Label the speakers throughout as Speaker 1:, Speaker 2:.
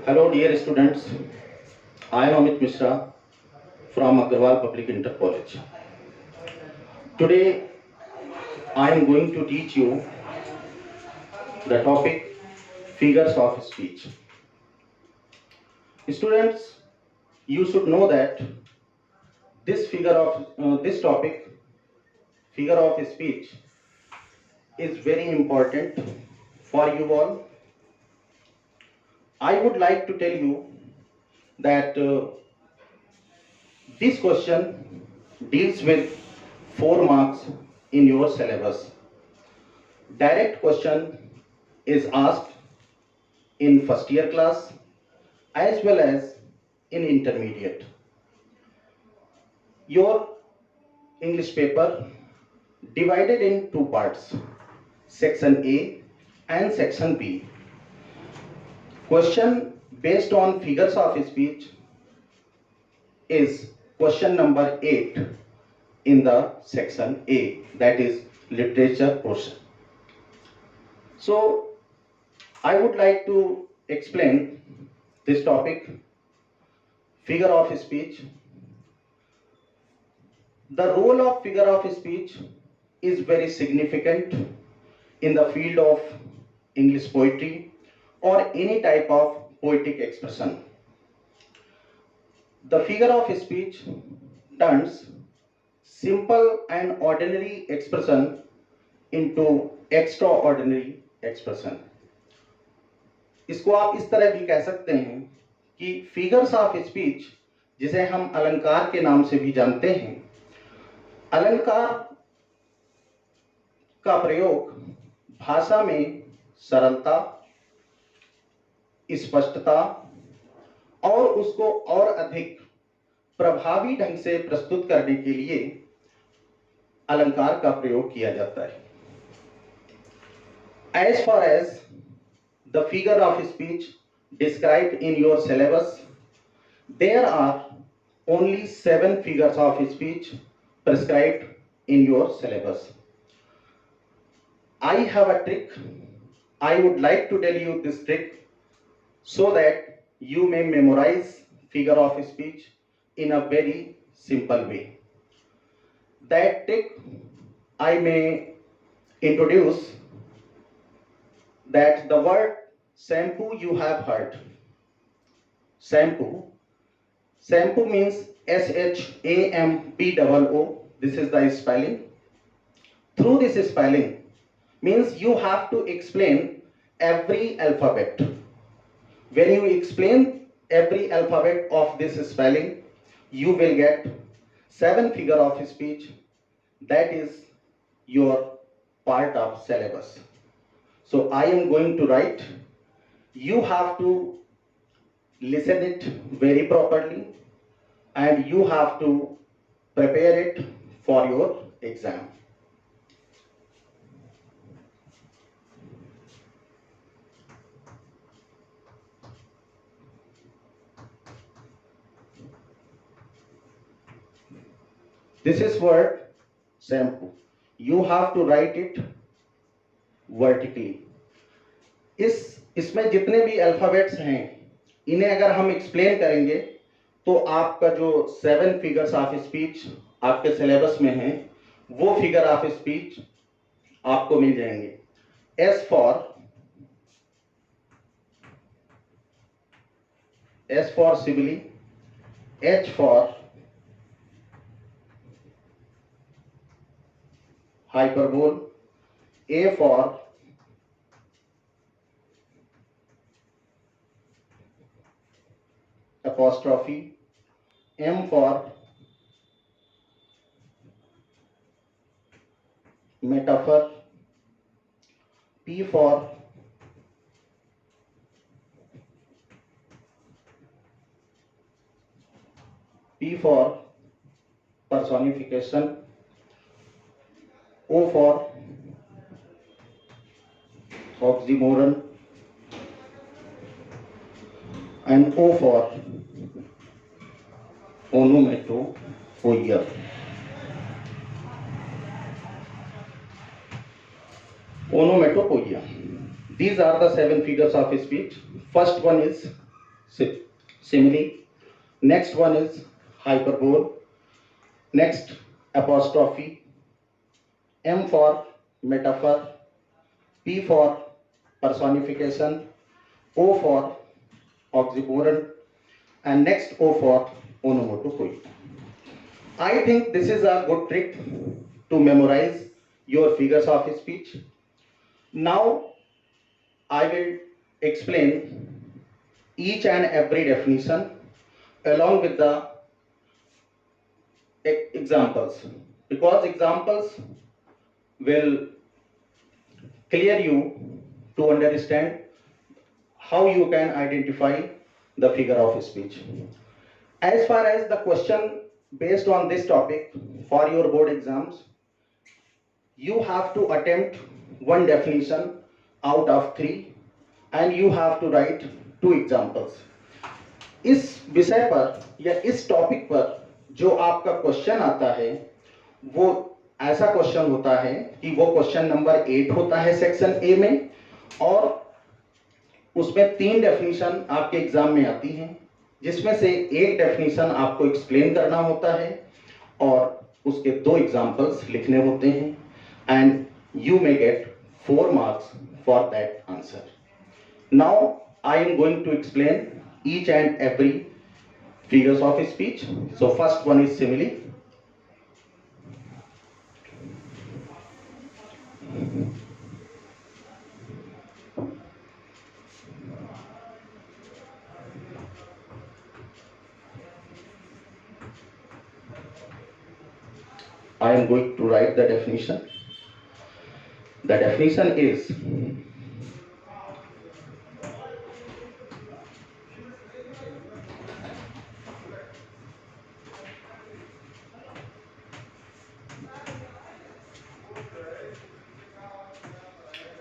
Speaker 1: Hello, dear students. I am Amit Mishra from Agarwal Public Inter College. Today, I am going to teach you the topic figures of speech. Students, you should know that this topic, figure of speech, is very important for you all. I would like to tell you that this question deals with 4 marks in your syllabus. Direct question is asked in first year class as well as in intermediate. Your English paper divided in two parts, section A and section B. Question based on figures of speech is question number 8 in the section A, that is literature portion. So I would like to explain this topic, figure of speech. The role of figure of speech is very significant in the field of English poetry or any type of poetic expression. The figure of speech turns simple and ordinary expression into extraordinary expression. इसको आप इस तरह भी कह सकते हैं कि figures of speech, जिसे हम अलंकार के नाम से भी जानते हैं, अलंकार का प्रयोग भाषा में सरलता, स्पष्टता और उसको और अधिक प्रभावी ढंग से प्रस्तुत करने के लिए अलंकार का प्रयोग किया जाता है. As far as the figure of speech described in your syllabus, there are only 7 figures of speech prescribed in your syllabus. I have a trick. I would like to tell you this trick so that you may memorize figure of speech in a very simple way. That trick I may introduce that the word shampoo you have heard. Shampoo. Shampoo means SHAMPOO. This is the spelling. Through this spelling means you have to explain every alphabet. When you explain every alphabet of this spelling, you will get 7 figure of speech. That is your part of syllabus. So I am going to write. You have to listen it very properly and you have to prepare it for your exam. This is word shampoo. You have to write it vertically. इसमें जितने भी alphabets हैं, इन्हें अगर हम explain करेंगे तो आपका जो 7 फिगर्स ऑफ स्पीच आपके सिलेबस में हैं, वो फिगर ऑफ स्पीच आपको मिल जाएंगे. S for Sibley, H for hyperbole, A for apostrophe, M for metaphor, P for personification, O for oxymoron, and O for onomatopoeia. Onomatopoeia. These are the 7 figures of speech. First one is simile. Next one is hyperbole. Next, apostrophe. M for metaphor. P for personification. O for oxymoron. And next O for onomatopoeia. I think this is a good trick to memorize your figures of speech. Now I will explain each and every definition along with the examples, because examples will clear you to understand how you can identify the figure of speech. As far as the question based on this topic for your board exams, you have to attempt one definition out of three and you have to write two examples. इस विषय पर या इस topic पर जो आपका question आता है वो ऐसा क्वेश्चन होता है कि वो क्वेश्चन नंबर 8 होता है सेक्शन ए में, और उसमें 3 डेफिनेशन आपके एग्जाम में आती हैं, जिसमें से एक डेफिनेशन आपको एक्सप्लेन करना होता है और उसके 2 एग्जांपल्स लिखने होते हैं, and you may gate 4 marks for that answer. Now I am going to explain each and every figures of speech. So first one is simile. I am going to write the definition. The definition is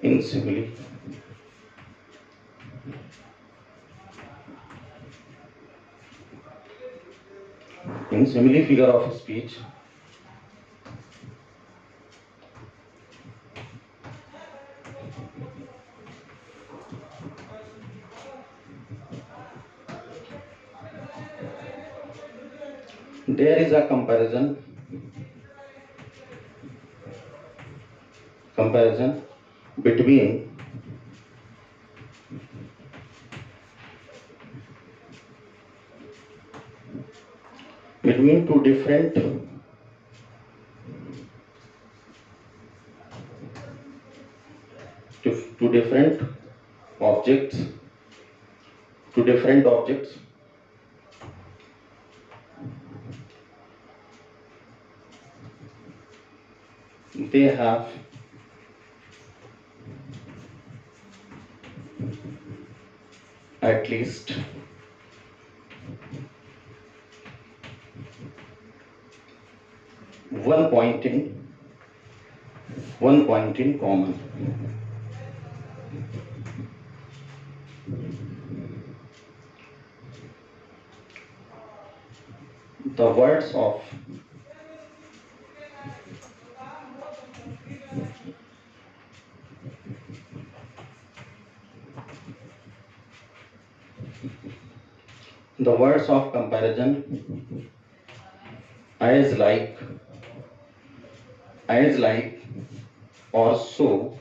Speaker 1: in simile. In simile figure of speech, there is a comparison between two different objects. They have at least one point in common. The words of comparison as like or so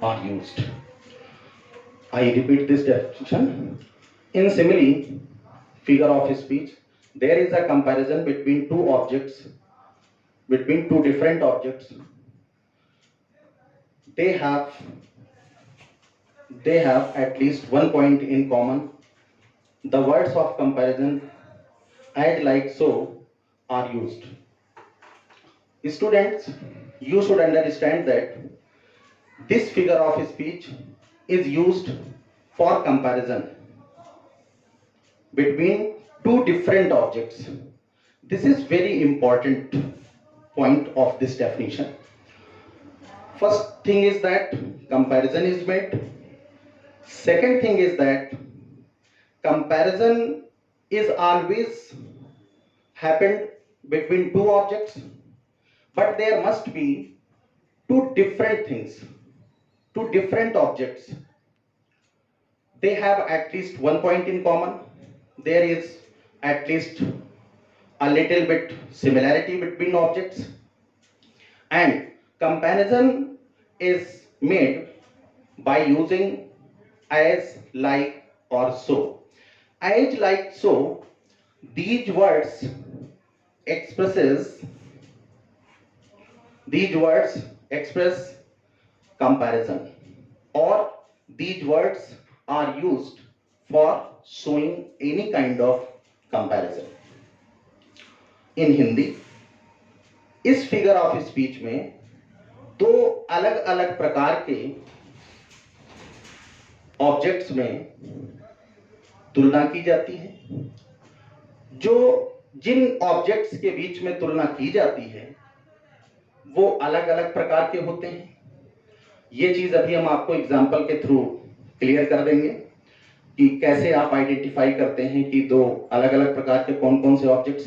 Speaker 1: are used. I repeat this definition. In simile figure of speech, there is a comparison between two different objects. They have at least one point in common. The words of comparison and like so are used. Students, you should understand that this figure of speech is used for comparison between two different objects. This is very important point of this definition. First thing is that comparison is made. Second thing is that comparison is always happened between two objects, but there must be two different things. to different objects, they have at least one point in common. There is at least a little bit similarity between objects, and comparison is made by using as, like, or so. As, like, so, these words expresses these words express comparison, or these words are used for showing any kind of comparison. In Hindi इस figure of speech में दो अलग अलग प्रकार के objects में तुलना की जाती है। जो जिन ऑब्जेक्ट्स के बीच में तुलना की जाती है वो अलग अलग प्रकार के होते हैं। ये चीज अभी हम आपको एग्जांपल के थ्रू क्लियर कर देंगे कि कैसे आप आइडेंटिफाई करते हैं कि दो अलग अलग प्रकार के कौन कौन से ऑब्जेक्ट्स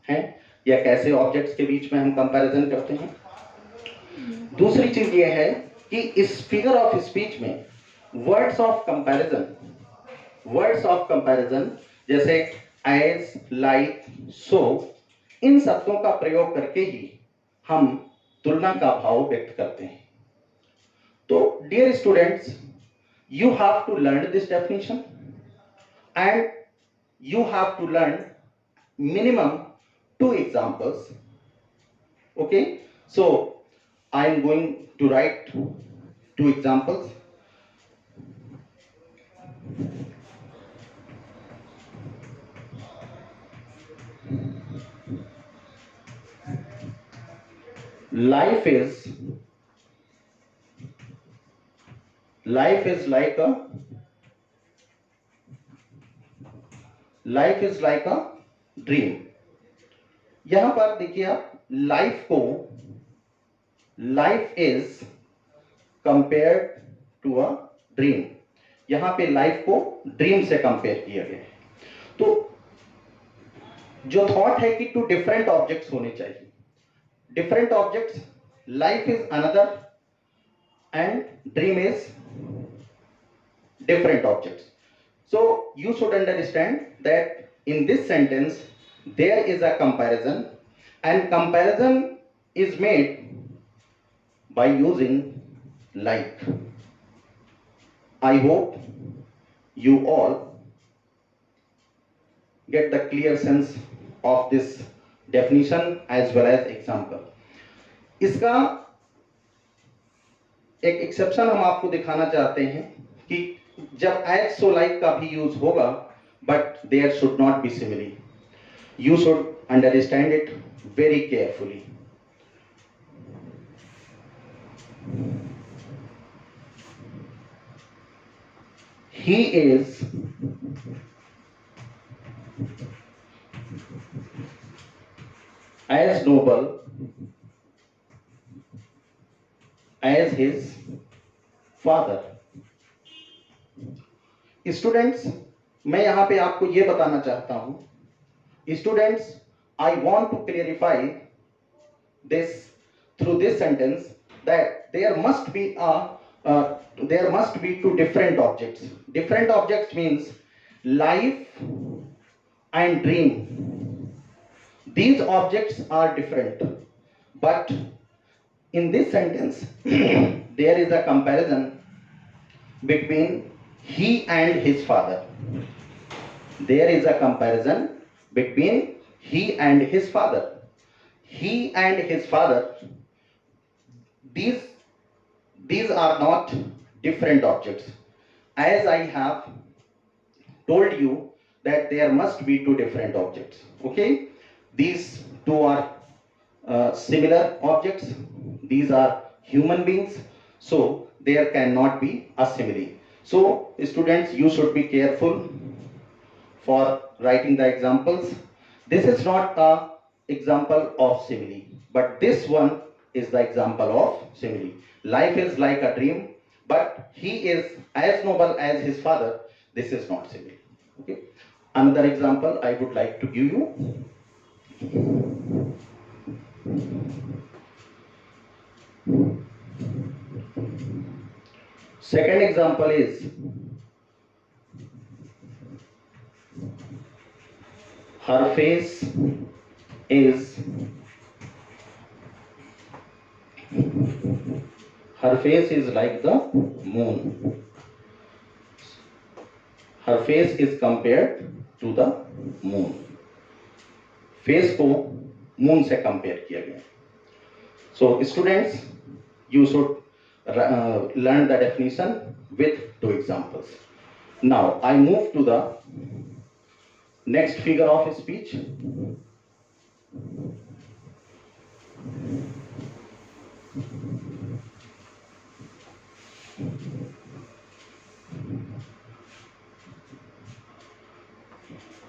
Speaker 1: हैं, या कैसे ऑब्जेक्ट्स के बीच में हम कंपैरिजन करते हैं। दूसरी चीज ये है कि इस फिगर ऑफ स्पीच में वर्ड्स ऑफ कंपैरिजन जैसे एज, लाइक, सो, इन शब्दों का प्रयोग करके ही हम तुलना का भाव व्यक्त करते हैं। तो dear students, you have to learn this definition and you have to learn minimum 2 examples. Okay, so I am going to write 2 examples. Life is like a dream. यहां पर देखिए आप life is compared to a dream. यहां पे life को dream से compare किया गया है। तो जो थॉट है कि 2 डिफरेंट ऑब्जेक्ट्स होने चाहिए। Different objects, life is another and dream is different objects. So you should understand that in this sentence there is a comparison, and comparison is made by using like. I hope you all get the clear sense of this definition as well as example. इसका एक exception हम आपको दिखाना चाहते हैं कि जब as, सो, like का भी यूज होगा, but there should not be simile. You should understand it very carefully. He is as noble as his father. Students, मैं यहां पे आपको यह बताना चाहता हूं, students, I want to clarify this through this sentence that there must be 2 different objects. Different objects means life and dream. These objects are different, but in this sentence there is a comparison between he and his father. There is a comparison between he and his father. He and his father, these are not different objects. As I have told you that there must be 2 different objects. Okay, these 2 are similar objects. These are human beings, so there cannot be a simile. So students, you should be careful for writing the examples. This is not a example of simile, but this one is the example of simile. Life is like a dream, but he is as noble as his father. This is not simile. Okay, another example I would like to give you. Second example is her face is like the moon. Her face is compared to the moon. Face को moon से compare किया गया. So students, you should learn the definition with two examples. Now I move to the next figure of speech.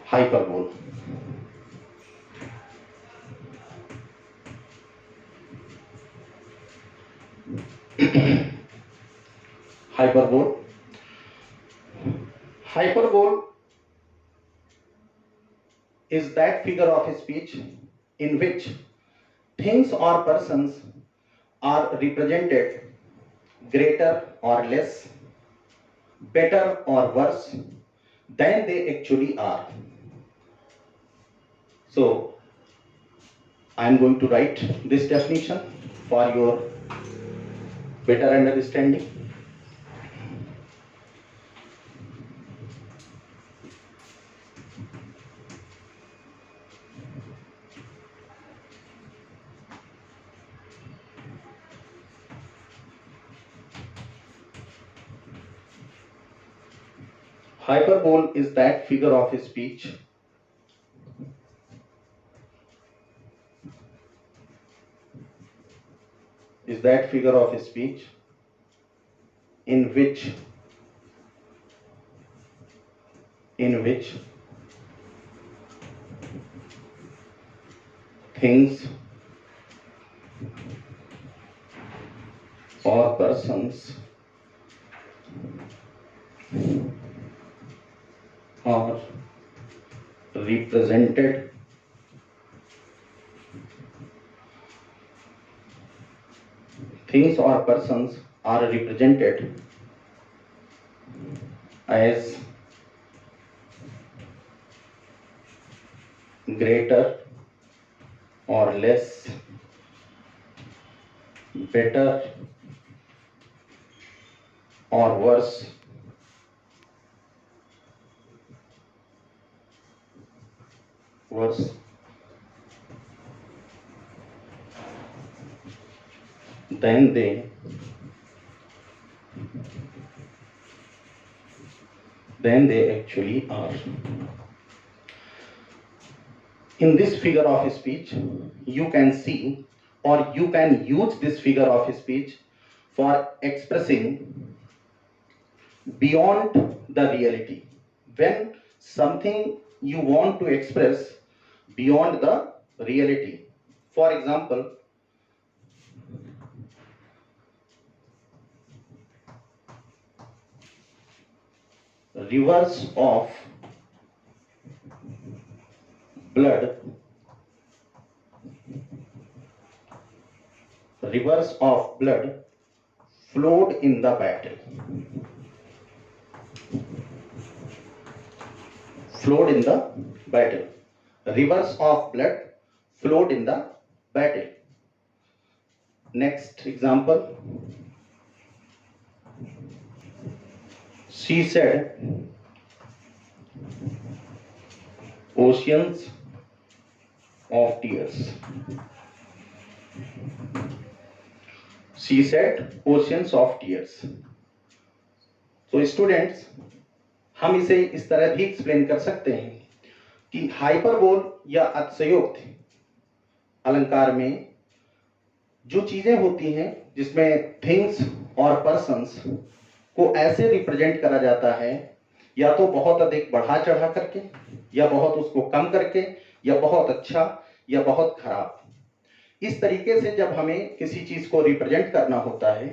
Speaker 1: Hyperbole. Hyperbole. Hyperbole is that figure of speech in which things or persons are represented greater or less, better or worse than they actually are. So I am going to write this definition for your better understanding. Hyperbole is that figure of speech in which things or persons are represented as greater or less, better or worse than they actually are. In this figure of speech, you can see or you can use this figure of speech for expressing beyond the reality. When something you want to express beyond the reality. For example, rivers of blood flowed in the battle. Rivers of blood flowed in the battle. Next example. She said, oceans of tears. She said, oceans of tears. So students, हम इसे इस तरह भी explain कर सकते हैं कि hyperbole या अतिशयोक्ति अलंकार में जो चीजें होती हैं जिसमें थिंग्स और पर्सन्स को ऐसे रिप्रेजेंट करा जाता है या तो बहुत अधिक बढ़ा चढ़ा करके या बहुत उसको कम करके या बहुत अच्छा या बहुत खराब. इस तरीके से जब हमें किसी चीज को रिप्रेजेंट करना होता है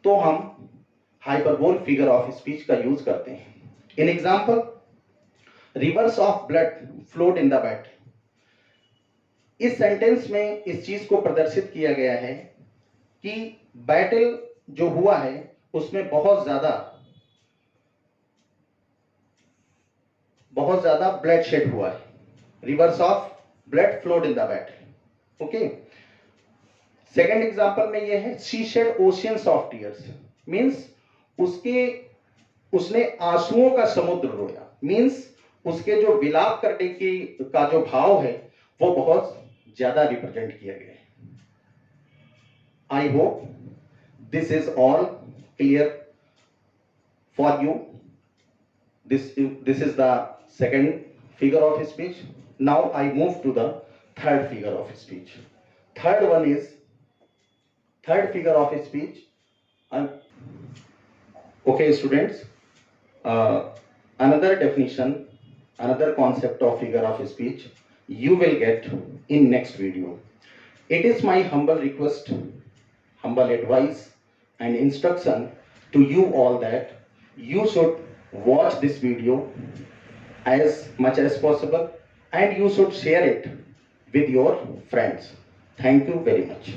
Speaker 1: तो हम हाइपरबोल फिगर ऑफ स्पीच का यूज करते हैं. In example, reverse of blood flowed in the battle. इस सेंटेंस में इस चीज को प्रदर्शित किया गया है कि बैटल जो हुआ है उसमें बहुत ज्यादा ब्लड शेड हुआ है, rivers of blood flowed in the battle. Okay, second example में ये है she shed oceans of tears, means उसने आंसुओं का समुद्र रोया, मींस उसके जो विलाप करने की का जो भाव है वो बहुत ज्यादा रिप्रेजेंट किया गया है। I hope this is all clear for you. This is the second figure of speech. Now I move to the third figure of speech. Third figure of speech. Okay, students. Another definition, another concept of figure of speech you will get in next video. It is my humble request, humble advice and instruction to you all that you should watch this video as much as possible and you should share it with your friends. Thank you very much.